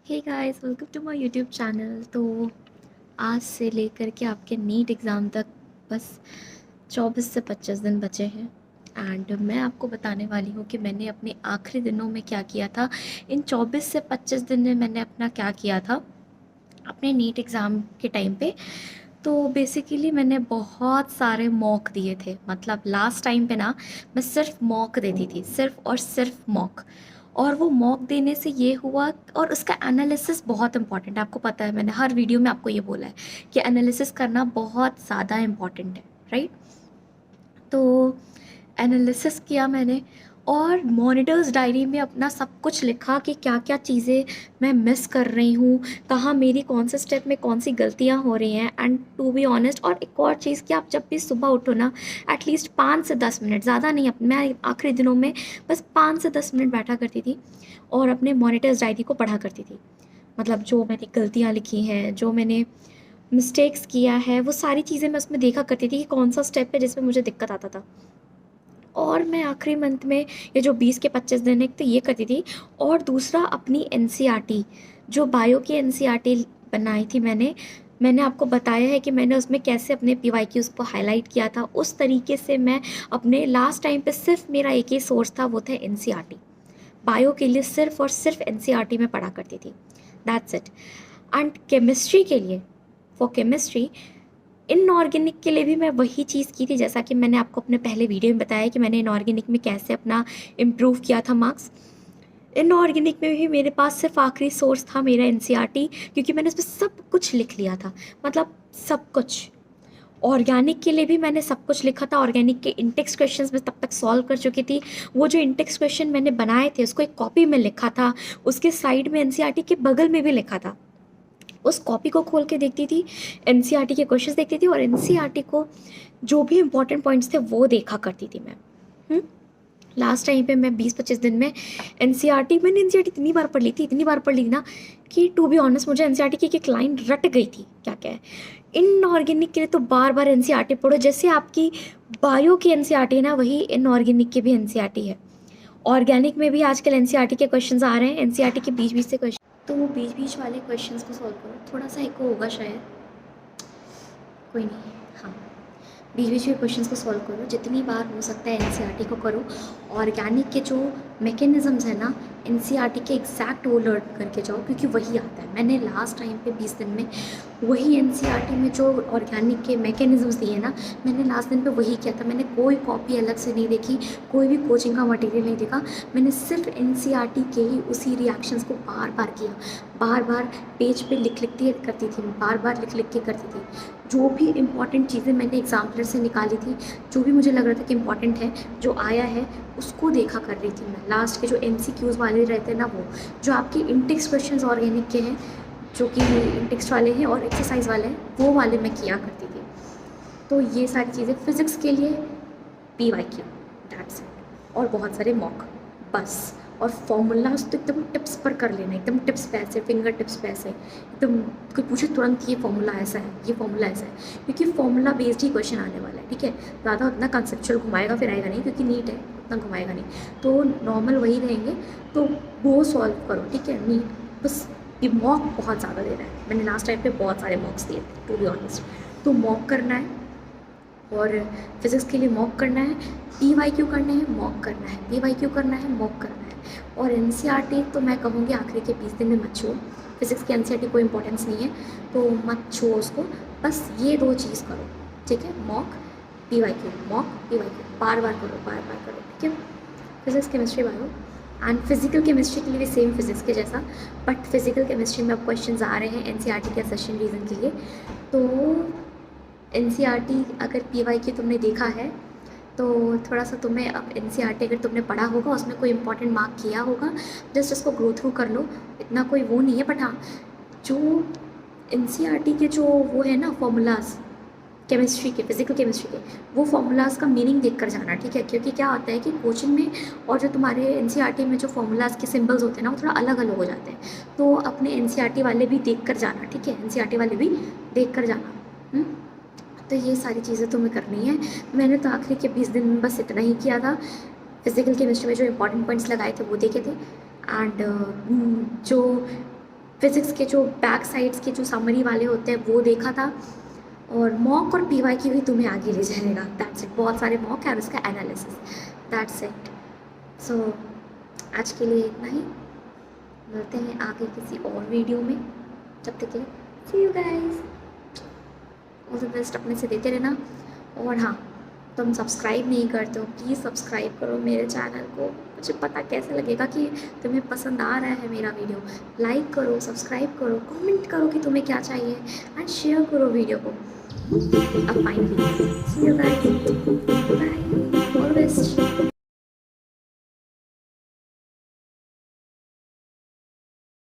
Hey guys, welcome to my YouTube channel. तो आज से लेकर के आपके नीट एग्ज़ाम तक बस 24 से 25 दिन बचे हैं। एंड मैं आपको बताने वाली हूँ कि मैंने अपने आखिरी दिनों में क्या किया था। इन 24 से 25 दिन में मैंने अपना क्या किया था अपने नीट एग्ज़ाम के टाइम पे। तो बेसिकली मैंने बहुत सारे मॉक दिए थे। मतलब लास्ट टाइम पे ना मैं सिर्फ मॉक देती थी, सिर्फ और सिर्फ मॉक। और वो मॉक देने से ये हुआ, और उसका एनालिसिस बहुत इंपॉर्टेंट है। आपको पता है, मैंने हर वीडियो में आपको ये बोला है कि एनालिसिस करना बहुत ज़्यादा इम्पॉर्टेंट है, राइट। तो एनालिसिस किया मैंने, और मॉनिटर्स डायरी में अपना सब कुछ लिखा कि क्या क्या चीज़ें मैं मिस कर रही हूँ, कहाँ मेरी कौन से स्टेप में कौन सी गलतियाँ हो रही हैं। एंड टू बी ऑनेस्ट, और एक और चीज़ कि आप जब भी सुबह उठो ना, एटलीस्ट 5 से 10 मिनट, ज़्यादा नहीं, मैं आखिरी दिनों में बस 5 से 10 मिनट बैठा करती थी और अपने मॉनिटर्स डायरी को पढ़ा करती थी। मतलब जो मैंने गलतियाँ लिखी हैं, जो मैंने मिस्टेक्स किया है, वो सारी चीज़ें मैं उसमें देखा करती थी कि कौन सा स्टेप है जिसमें मुझे दिक्कत आता था। और मैं आखिरी मंथ में, ये जो 20 के 25 दिन, एक तो ये करती थी, और दूसरा अपनी एनसीईआरटी, जो बायो की एनसीईआरटी बनाई थी मैंने आपको बताया है कि मैंने उसमें कैसे अपने पीवाईक्यूज़ को हाईलाइट किया था। उस तरीके से मैं अपने लास्ट टाइम पे सिर्फ मेरा एक ही सोर्स था, वो था एनसीईआरटी। बायो के लिए सिर्फ और सिर्फ एनसीईआरटी में पढ़ा करती थी। That's it. एंड केमिस्ट्री के लिए, फॉर केमिस्ट्री, इनऑर्गेनिक के लिए भी मैं वही चीज़ की थी, जैसा कि मैंने आपको अपने पहले वीडियो में बताया कि मैंने इनऑर्गेनिक में कैसे अपना इम्प्रूव किया था मार्क्स। इनऑर्गेनिक में भी मेरे पास सिर्फ आखिरी सोर्स था मेरा एनसीईआरटी, क्योंकि मैंने उसमें सब कुछ लिख लिया था। मतलब सब कुछ। ऑर्गेनिक के लिए भी मैंने सब कुछ लिखा था। ऑर्गेनिक के इंटेक्स क्वेश्चंस मैं तब तक सॉल्व कर चुकी थी। वो जो इंटेक्स क्वेश्चन मैंने बनाए थे उसको एक कॉपी में लिखा था, उसके साइड में एनसीईआरटी के बगल में भी लिखा था। उस कॉपी को खोल के देखती थी, एनसीईआरटी के क्वेश्चंस देखती थी, और एनसीईआरटी को जो भी इंपॉर्टेंट पॉइंट्स थे वो देखा करती थी मैं। लास्ट टाइम पे मैं 20-25 दिन में मैंने एनसीईआरटी इतनी बार पढ़ ली थी ना, कि टू बी ऑनेस्ट मुझे एनसीईआरटी की एक लाइन रट गई थी। क्या क्या है इनऑर्गेनिक के लिए, तो बार बार एनसीईआरटी पढ़ो। जैसे आपकी बायो की एनसीईआरटी है ना, वही इनऑर्गेनिक की भी एनसीईआरटी है। ऑर्गेनिक में भी आजकल एनसीईआरटी के क्वेश्चंस आ रहे हैं, एनसीईआरटी के बीच बीच से क्वेश्चन, तो वो बीच बीच वाले क्वेश्चंस को सॉल्व करो। थोड़ा सा इको होगा शायद, कोई नहीं। हाँ, बीच बीच में क्वेश्चंस को सॉल्व करो, जितनी बार हो सकता है एनसीईआरटी को करो। ऑर्गेनिक के जो मैकेनिज़म्स है ना, एनसीईआरटी के एग्जैक्ट वो लर्न करके जाओ, क्योंकि वही आता है। मैंने लास्ट टाइम पे 20 दिन में वही एनसीईआरटी में जो ऑर्गेनिक के मैकेनिज़म्स दिए ना, मैंने लास्ट दिन पे वही किया था। मैंने कोई कॉपी अलग से नहीं देखी, कोई भी कोचिंग का मटेरियल नहीं देखा। मैंने सिर्फ एनसीईआरटी के ही उसी रिएक्शंस को बार बार किया, बार बार पेज पे लिख के करती थी, बार बार लिख के करती थी। जो भी इम्पॉर्टेंट चीज़ें मैंने एग्जाम्पलर से निकाली थी, जो भी मुझे लग रहा था कि इम्पॉर्टेंट है, जो आया है, उसको देखा कर रही थी मैं। लास्ट के जो एमसीक्यूज़ वाले रहते हैं ना, वो जो आपके इंटेक्स क्वेश्चंस ऑर्गेनिक के हैं, जो कि इंटेक्स्ट वाले हैं और एक्सरसाइज वाले हैं, वो वाले मैं किया करती थी। तो ये सारी चीज़ें फिज़िक्स के लिए पीवाईक्यू, दैट्स इट। और बहुत सारे मॉक, बस। और फॉर्मूलाज तो एकदम टिप्स पर कर लेना, एकदम टिप्स पे ऐसे, फिंगर टिप्स पे ऐसे, एकदम कोई पूछे तुरंत ये फॉर्मूला ऐसा है, ये फॉर्मूला ऐसा है, क्योंकि फॉर्मूला बेस्ड ही क्वेश्चन आने वाला है। ठीक है, ज़्यादा उतना कंसेप्चुअल घुमाएगा फिर आएगा नहीं, क्योंकि नीट है, उतना घुमाएगा नहीं, तो नॉर्मल वही रहेंगे, तो वो सॉल्व करो। ठीक है, नीट बस। ये मॉक बहुत ज़्यादा दे रहा है, मैंने लास्ट टाइम पे बहुत सारे मॉक्स दिए थे, टू बी ऑनेस्ट। तो मॉक करना है, और फिज़िक्स के लिए मॉक करना है, पीवाईक्यू करने हैं, मॉक करना है, पीवाईक्यू करना है, मॉक करना है। और एनसीईआरटी तो मैं कहूँगी आखिरी के 20 दिन में मत छो। फिज़िक्स की एनसीईआरटी कोई इंपॉर्टेंस नहीं है, तो मत छो उसको। बस ये दो चीज़ करो, ठीक है, मॉक पीवाईक्यू, मॉक पीवाईक्यू, बार बार करो, बार बार करो। ठीक है, physics chemistry bio. And physical chemistry के लिए भी सेम फिज़िक्स के जैसा, बट फिजिकल केमिस्ट्री में अब क्वेश्चंस आ रहे हैं एनसीईआरटी के सेशन रीज़न के लिए। तो एनसीईआरटी अगर पीवाईक्यू तुमने देखा है, तो थोड़ा सा तुम्हें अब एनसीईआरटी अगर तुमने पढ़ा होगा, उसमें कोई इंपॉर्टेंट मार्क किया होगा, जस्ट उसको गो थ्रू कर लो, इतना कोई वो नहीं है। बट हाँ, जो एनसीईआरटी के जो वो है ना फॉर्मूलाज, केमिस्ट्री के, फिजिकल केमिस्ट्री के, वो फॉर्मूलाज का मीनिंग देख कर जाना। ठीक है, क्योंकि क्या होता है कि कोचिंग में और जो तुम्हारे एनसीईआरटी में जो फॉर्मूलाज के सिंबल्स होते हैं ना, वो थोड़ा अलग अलग हो जाते हैं, तो अपने एनसीईआरटी वाले भी देख कर जाना। ठीक है, एनसीईआरटी वाले भी देख कर जाना। तो ये सारी चीज़ें तुम्हें करनी है। मैंने तो आखिरी के 20 दिन में बस इतना ही किया था। फिज़िकल केमिस्ट्री में जो इंपॉर्टेंट पॉइंट्स लगाए थे वो देखे थे, एंड जो फिज़िक्स के जो बैक साइड्स के जो समरी वाले होते हैं वो देखा था, और मॉक और पीवाई की भी तुम्हें आगे ले जाएगा। दैट्स इट, बहुत सारे मॉक है और उसका एनालिसिस, दैट्स इट। सो आज के लिए इतना ही, मिलते हैं आगे किसी और वीडियो में, जब तक के लिए see you guys, all the best, अपने से देते रहना। और हाँ, तुम सब्सक्राइब नहीं करते हो, प्लीज़ सब्सक्राइब करो मेरे चैनल को, मुझे पता कैसे लगेगा कि तुम्हें पसंद आ रहा है मेरा वीडियो। लाइक करो, सब्सक्राइब करो, कमेंट करो कि तुम्हें क्या चाहिए, एंड शेयर करो वीडियो को। अब finally see you guys, bye, all the best.